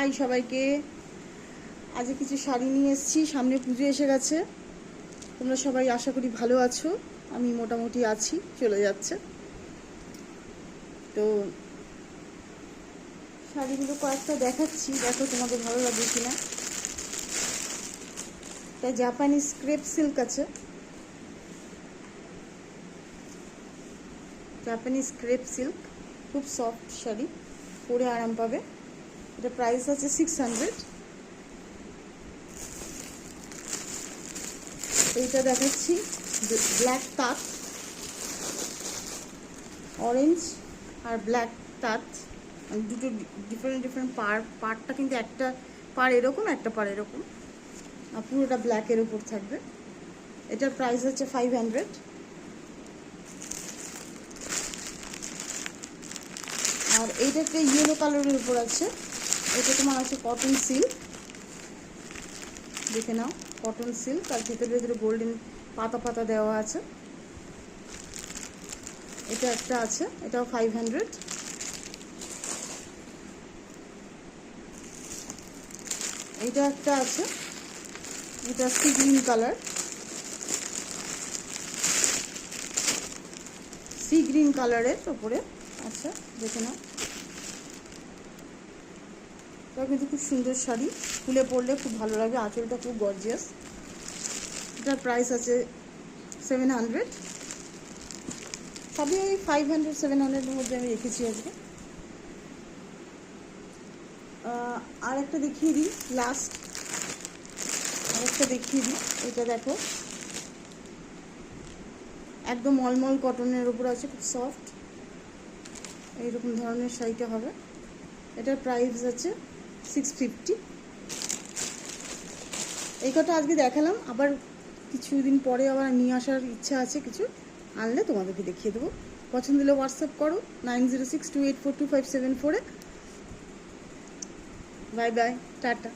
High সবাইকে। আজকে কিছু শাড়ি নিয়ে এসেছি, সামনে পুজো এসে গেছে। তোমরা সবাই আশা করি ভালো আছো, আমি মোটামুটি আছি, চলে যাচ্ছে। তো শাড়িগুলো কয়েকটা দেখাচ্ছি, দেখো তোমাদের ভালো লাগবে কিনা। এটা জাপানিজ ক্রেপ সিল্ক আছে, জাপানিজ ক্রেপ সিল্ক, খুব সফট শাড়ি, পরে আরাম পাবে। এটা প্রাইস আছে 600। এইটা দেখাচ্ছি ব্ল্যাক তাঁত, অরেঞ্জ আর ব্ল্যাক তাঁত, দুটো ডিফারেন্ট পার্টটা কিন্তু একটা পার এরকম, একটা পার এরকম, আর পুরোটা ব্ল্যাকের উপর থাকবে। এটার প্রাইস হচ্ছে 500। আর এইটা একটা ইয়েলো কালারের উপর আছে, এটা তোমার আছে কটন সিল্ক, দেখে নাও, কটন সিল্ক, আর ভিতরে গোল্ডেন পাতা পাতা দেওয়া আছে। এটা একটা আছে, এটাও 500। এটা একটা আছে, এটা sea green colour, sea green কালারের উপরে আচ্ছা, দেখে নাও। এটা কিন্তু খুব সুন্দর শাড়ি, খুলে পরলে খুব ভালো লাগবে, আঁচলটা খুব গর্জিয়াস। এটার প্রাইস আছে 700। সবই ওই 500-700-এর মধ্যে আমি রেখেছি আজকে। আর একটা দেখিয়ে দিই, লাস্ট আরেকটা দেখিয়ে দিই। এটা দেখো, একদম মলমল কটনের উপর আছে, খুব সফট, এইরকম ধরনের শাড়িটা হবে। এটার প্রাইস আছে 650। এই কটা আজকে দেখালাম, আবার কিছুদিন পরে আবার নিয়ে আসার ইচ্ছা আছে, কিছু আনলে তোমাদেরকে দেখিয়ে দেবো। পছন্দ হলে হোয়াটসঅ্যাপ করো 9062842574-এ। Bye bye, tata.